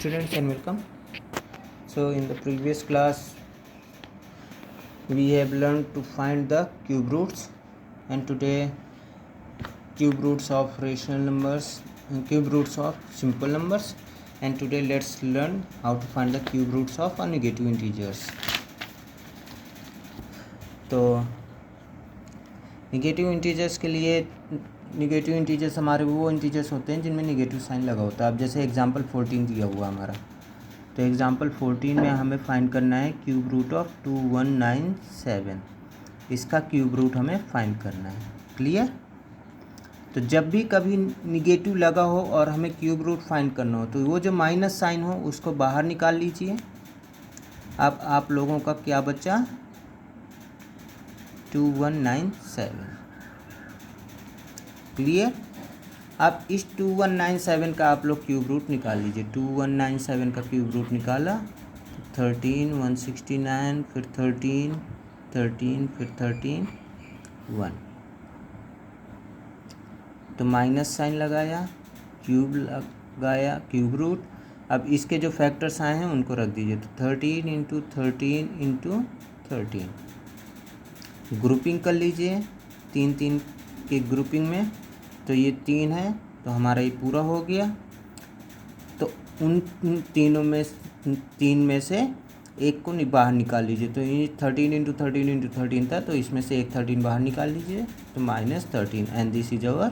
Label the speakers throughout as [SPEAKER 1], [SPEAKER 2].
[SPEAKER 1] students and welcome. So in the previous class we have learned to find the cube roots, and today cube roots of rational numbers and cube roots of simple numbers, and today let's learn how to find the cube roots of negative integers. तो negative integers के लिए negative integers हमारे वो integers होते हैं जिनमें negative sign लगा होता है। अब जैसे एग्जांपल 14 दिया हुआ हमारा, तो एग्जांपल 14 में हमें फाइंड करना है क्यूब रूट ऑफ 2197। इसका क्यूब रूट हमें फाइंड करना है। क्लियर? तो जब भी कभी निगेटिव लगा हो और हमें क्यूब रूट फाइंड करना हो तो वो जो माइनस साइन हो उसको बाहर निकाल लीजिए। अब आप लोगों का क्या बचा? 2197। क्लियर? अब इस 2197 का आप लोग क्यूब रूट निकाल लीजिए। 2197 का क्यूब रूट निकाला, 13, 169, फिर 13, 13, फिर 13, 1। तो माइनस साइन लगाया, क्यूब लगाया, क्यूब रूट। अब इसके जो फैक्टर्स आए हैं उनको रख दीजिए। तो 13 इंटू 13 इंटू 13 ग्रुपिंग कर लीजिए 3 के ग्रुपिंग में। तो ये 3 है तो हमारा ये पूरा हो गया। तो उन तीन में से एक को बाहर निकाल लीजिए। तो ये 13 इंटू 13 इंटू 13 था, तो इसमें से एक 13 बाहर निकाल लीजिए, तो -13, and this is our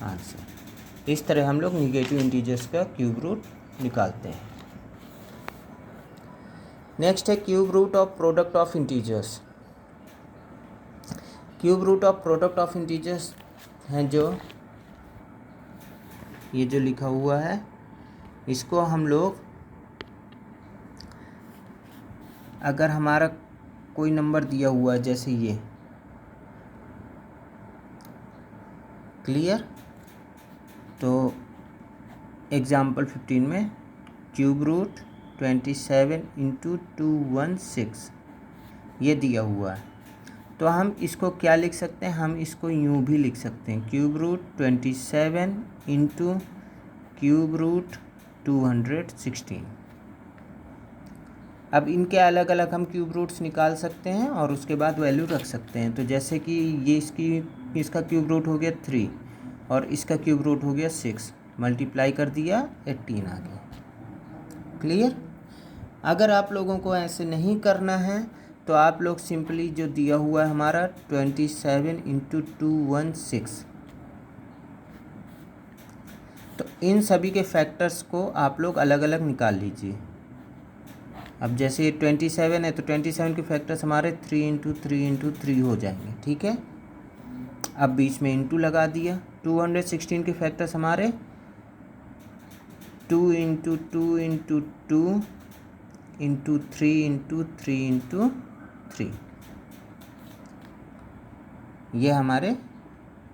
[SPEAKER 1] answer. इस तरह हम लोग निगेटिव इंटीजर्स का क्यूब रूट निकालते हैं। नेक्स्ट है cube root of product of integers. Cube root of product of integers हैं जो ये जो लिखा हुआ है, इसको हम लोग अगर हमारा कोई नंबर दिया हुआ है जैसे ये, क्लियर? तो एग्जाम्पल 15 में क्यूब रूट 27 इंटू 216 ये दिया हुआ है। तो हम इसको क्या लिख सकते हैं? हम इसको यूँ भी लिख सकते हैं, cube root 27 into cube root 216। अब इनके अलग अलग हम क्यूब रूट्स निकाल सकते हैं और उसके बाद वैल्यू रख सकते हैं। तो जैसे कि ये इसका क्यूब रूट हो गया 3 और इसका क्यूब रूट हो गया 6, मल्टीप्लाई कर दिया 18 आ गया। क्लियर? अगर आप लोगों को ऐसे नहीं करना है तो आप लोग सिंपली जो दिया हुआ है हमारा 27 इंटू 216, तो इन सभी के फैक्टर्स को आप लोग अलग अलग निकाल लीजिए। अब जैसे ये 27 है तो 27 के फैक्टर्स हमारे 3 इंटू 3 इंटू 3 हो जाएंगे। ठीक है? अब बीच में इंटू लगा दिया। 216 के फैक्टर्स हमारे 2 into 2 into 2 into 3 into 3 into 3, ये हमारे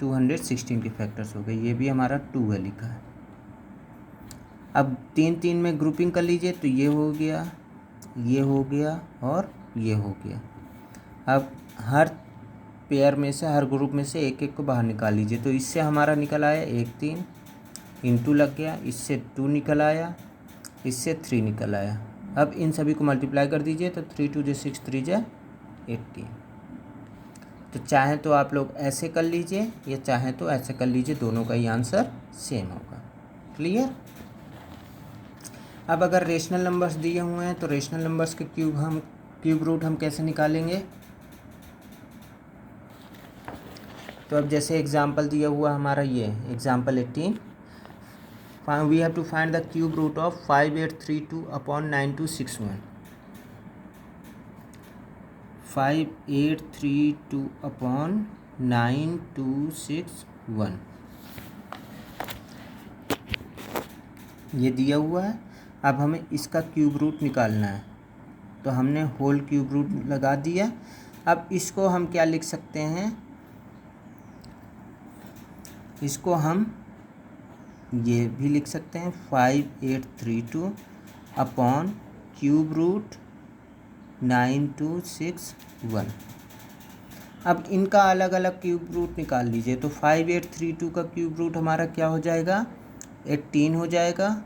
[SPEAKER 1] 216 के फैक्टर्स हो गए। ये भी हमारा 2 है लिखा है। अब 3 में ग्रुपिंग कर लीजिए, तो ये हो गया, ये हो गया और ये हो गया। अब हर पेयर में से, हर ग्रुप में से एक एक को बाहर निकाल लीजिए। तो इससे हमारा निकल आया 1 3 इंटू लग गया, इससे 2 निकल आया, इससे 3 निकल आया। अब इन सभी को मल्टीप्लाई कर दीजिए, तो 3 2 जो 6 3 जा 18। तो चाहे तो आप लोग ऐसे कर लीजिए या चाहे तो ऐसे कर लीजिए, दोनों का ही आंसर सेम होगा। क्लियर? अब अगर रेशनल नंबर्स दिए हुए हैं तो रेशनल नंबर्स के क्यूब रूट हम कैसे निकालेंगे? तो अब जैसे एग्जांपल दिया हुआ हमारा ये example 18, we have to find the cube root of 5832 upon 9261। 5832 upon 9261 ये दिया हुआ है। अब हमें इसका क्यूब रूट निकालना है, तो हमने होल क्यूब रूट लगा दिया। अब इसको हम क्या लिख सकते हैं? इसको हम ये भी लिख सकते हैं 5832 अपॉन क्यूब रूट 9261। अब इनका अलग अलग क्यूब रूट निकाल लीजिए। तो 5832 का क्यूब रूट हमारा क्या हो जाएगा? 18 हो जाएगा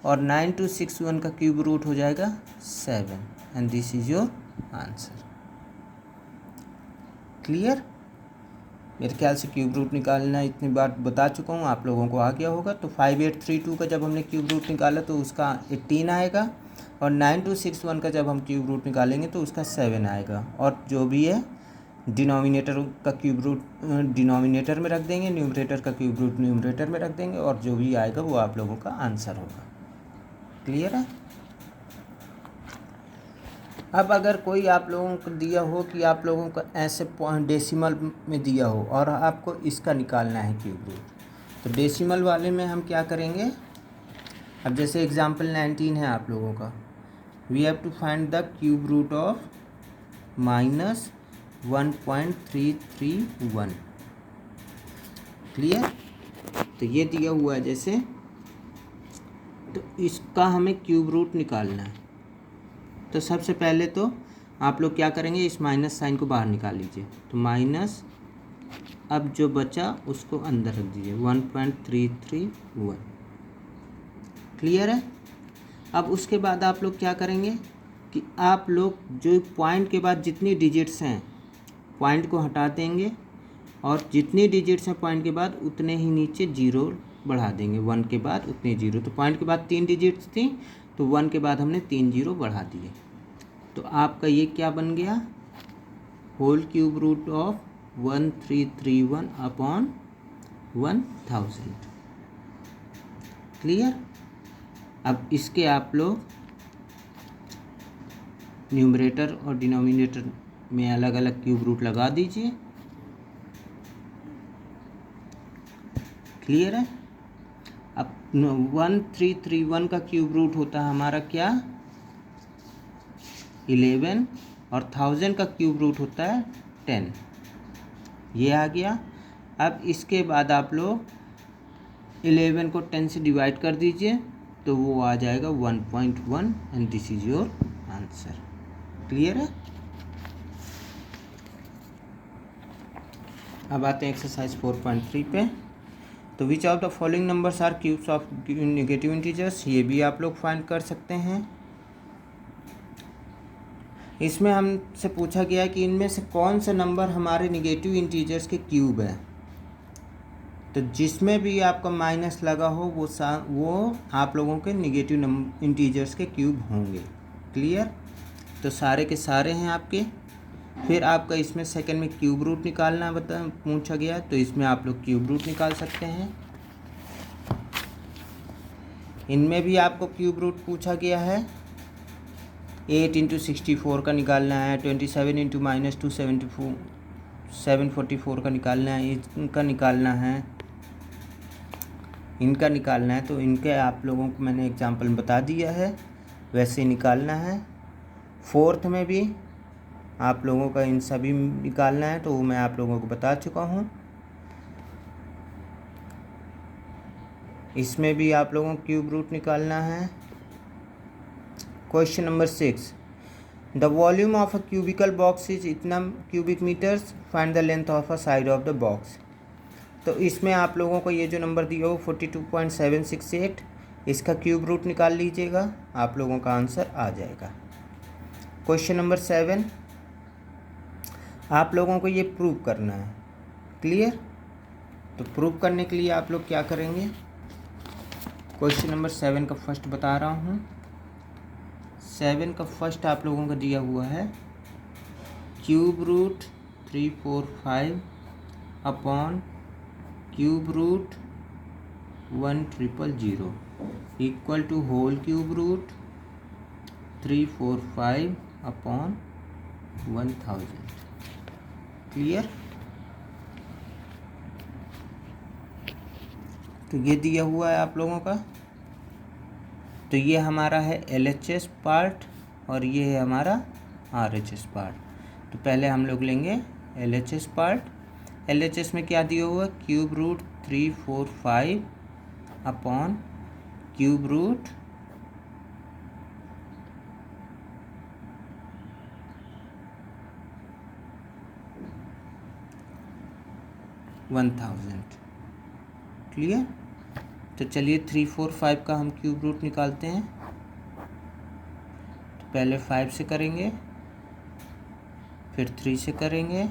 [SPEAKER 1] और 9261 का क्यूब रूट हो जाएगा 7 and this is your answer. Clear? मेरे ख्याल से क्यूब रूट निकालना इतनी बार बता चुका हूँ, आप लोगों को आ गया होगा। तो 5832 का जब हमने क्यूब रूट निकाला तो उसका 18 आएगा, और 9261 का जब हम क्यूब रूट निकालेंगे तो उसका 7 आएगा। और जो भी है डिनोमिनेटर का क्यूब रूट डिनोमिनेटर में रख देंगे, न्यूमरेटर का क्यूब रूट न्यूमरेटर में रख देंगे, और जो भी आएगा वो आप लोगों का आंसर होगा। क्लियर है? अब अगर कोई आप लोगों को दिया हो कि आप लोगों को ऐसे डेसिमल में दिया हो और आपको इसका निकालना है क्यूब रूट, तो डेसिमल वाले में हम क्या करेंगे, अब जैसे एग्जांपल 19 है आप लोगों का, we have to find the cube root of -1.331। Clear? तो ये दिया हुआ है जैसे, तो इसका हमें क्यूब रूट निकालना है। तो सबसे पहले तो आप लोग क्या करेंगे, इस माइनस साइन को बाहर निकाल लीजिए, तो माइनस, अब जो बचा उसको अंदर रख दीजिए, 1.331। क्लियर है? अब उसके बाद आप लोग क्या करेंगे कि आप लोग जो पॉइंट के बाद जितनी डिजिट्स हैं पॉइंट को हटा देंगे, और जितनी डिजिट्स हैं पॉइंट के बाद उतने ही नीचे जीरो बढ़ा देंगे, 1 के बाद उतने जीरो। तो पॉइंट के बाद 3 डिजिट्स थी, तो 1 के बाद हमने 3 जीरो बढ़ा दिए। तो आपका ये क्या बन गया, whole cube root of 1331 upon 1000। Clear? अब इसके आप लोग न्यूमरेटर और डिनोमिनेटर में अलग अलग क्यूब रूट लगा दीजिए। क्लियर है? अब 1331 का क्यूब रूट होता है हमारा क्या, 11, और 1000 का क्यूब रूट होता है 10। ये आ गया। अब इसके बाद आप लोग 11 को 10 से डिवाइड कर दीजिए, तो वो आ जाएगा 1.1 and this is your answer. Clear है? अब आते हैं एक्सरसाइज 4.3 पे। तो which of the following numbers are cubes of negative integers, ये भी आप लोग फाइंड कर सकते हैं। इसमें हमसे पूछा गया है कि इनमें से कौन सा नंबर हमारे नेगेटिव इंटीजर्स के क्यूब है। तो जिसमें भी आपका माइनस लगा हो वो आप लोगों के नेगेटिव इंटीजर्स के क्यूब होंगे। क्लियर? तो सारे के सारे हैं आपके। फिर आपका इसमें सेकंड में क्यूब रूट निकालना पूछा गया, तो इसमें आप लोग क्यूब रूट निकाल सकते हैं। इनमें भी आपको क्यूब रूट पूछा गया है, 8 × 64 का निकालना है, 27 × -274 744 का निकालना है, इनका निकालना है, इनका निकालना है। तो इनके आप लोगों को मैंने एग्जांपल बता दिया है, वैसे निकालना है। फोर्थ में भी आप लोगों का इन सभी निकालना है, तो वो मैं आप लोगों को बता चुका हूँ। इसमें भी आप लोगों को क्यूब रूट निकालना है। Question number 6, the volume of a cubical box is इतना cubic metres, find the length of a side of the box. तो इसमें आप लोगों को ये जो नंबर दिया हो 42.768, इसका क्यूब रूट निकाल लीजिएगा, आप लोगों का आंसर आ जाएगा। क्वेश्चन नंबर 7, आप लोगों को ये प्रूव करना है। क्लियर? तो प्रूव करने के लिए आप लोग क्या करेंगे, क्वेश्चन नंबर 7 का फर्स्ट बता रहा हूँ। 7 का फर्स्ट आप लोगों का दिया हुआ है, cube root 345 upon cube root 1000 equal to whole cube root 345 upon 1000। Clear? तो ये दिया हुआ है आप लोगों का। तो ये हमारा है LHS पार्ट और ये है हमारा RHS पार्ट। तो पहले हम लोग लेंगे LHS पार्ट। LHS में क्या दिया हुआ है, cube root 345 upon cube root 1000। Clear? तो चलिए 3 4 5 का हम क्यूब रूट निकालते हैं। तो पहले 5 से करेंगे, फिर 3 से करेंगे,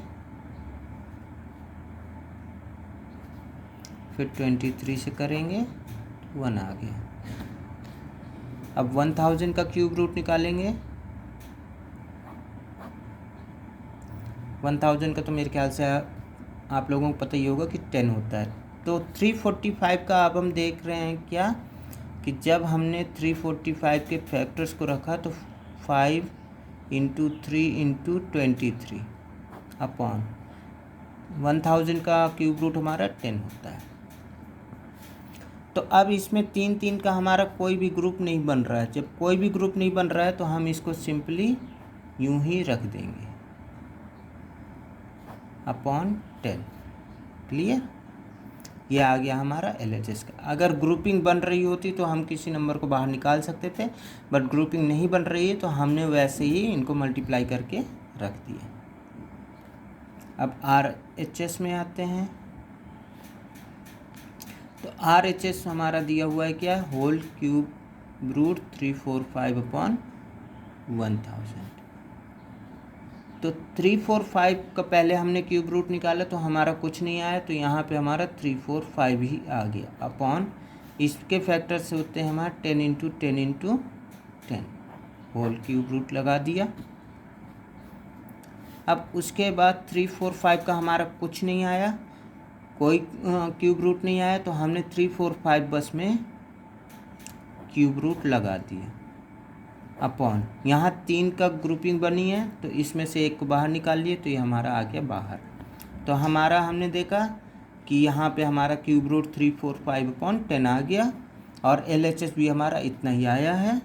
[SPEAKER 1] फिर 23 से करेंगे, 1 आ गया। अब 1000 का क्यूब रूट निकालेंगे। 1000 का तो मेरे ख्याल से आप लोगों को पता ही होगा कि 10 होता है। तो 345 का अब हम देख रहे हैं क्या कि जब हमने 345 के फैक्टर्स को रखा तो 5 इंटू 3 इंटू 23 अपॉन 1000 का क्यूब रूट हमारा 10 होता है। तो अब इसमें 3 3 का हमारा कोई भी ग्रुप नहीं बन रहा है। जब कोई भी ग्रुप नहीं बन रहा है तो हम इसको सिंपली यूं ही रख देंगे अपॉन 10। क्लियर? ये आ गया हमारा LHS का। अगर ग्रुपिंग बन रही होती तो हम किसी नंबर को बाहर निकाल सकते थे, बट ग्रुपिंग नहीं बन रही है तो हमने वैसे ही इनको मल्टीप्लाई करके रख दिया। अब RHS में आते हैं। तो RHS हमारा दिया हुआ है क्या, होल क्यूब रूट 345 अपॉन 1000। तो 345 का पहले हमने क्यूब रूट निकाला तो हमारा कुछ नहीं आया, तो यहाँ पे हमारा 345 ही आ गया अपॉन इसके फैक्टर से होते हैं हमारा 10 into 10 into 10, whole cube root लगा दिया। अब उसके बाद 345 का हमारा कुछ नहीं आया, कोई क्यूब रूट नहीं आया, तो हमने 345 बस में क्यूब रूट लगा दिया अपॉन यहाँ 3 का ग्रुपिंग बनी है तो इसमें से एक को बाहर निकाल लिए तो ये हमारा आ गया बाहर। तो हमारा हमने देखा कि यहाँ पे हमारा क्यूब रूट 345 अपॉन 10 आ गया और LHS भी हमारा इतना ही आया है।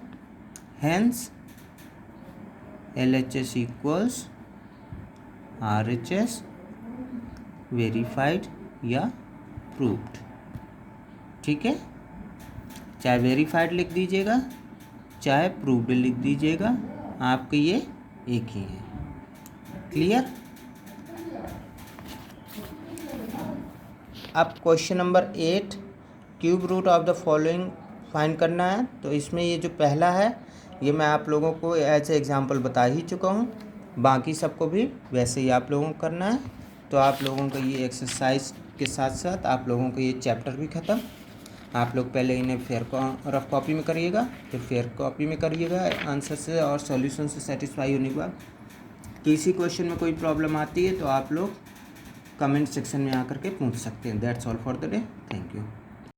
[SPEAKER 1] Hence LHS equals RHS verified या प्रूव्ड। ठीक है, चाहे वेरीफाइड लिख दीजिएगा चाहे प्रूव्ड लिख दीजिएगा, आपके ये एक ही है। क्लियर? अब question number 8, cube root of the following find करना है। तो इसमें ये जो पहला है ये मैं आप लोगों को एज ए एग्जांपल बता ही चुका हूँ, बाकी सबको भी वैसे ही आप लोगों को करना है। तो आप लोगों का ये एक्सरसाइज के साथ साथ आप लोगों का ये चैप्टर भी ख़त्म। आप लोग पहले इन्हें रफ कॉपी में करिएगा, फिर फेयर कॉपी में करिएगा आंसर से और सॉल्यूशन से सेटिस्फाई होने के बाद। किसी क्वेश्चन में कोई प्रॉब्लम आती है तो आप लोग कमेंट सेक्शन में आकर के पूछ सकते हैं। That's all for the day. Thank you.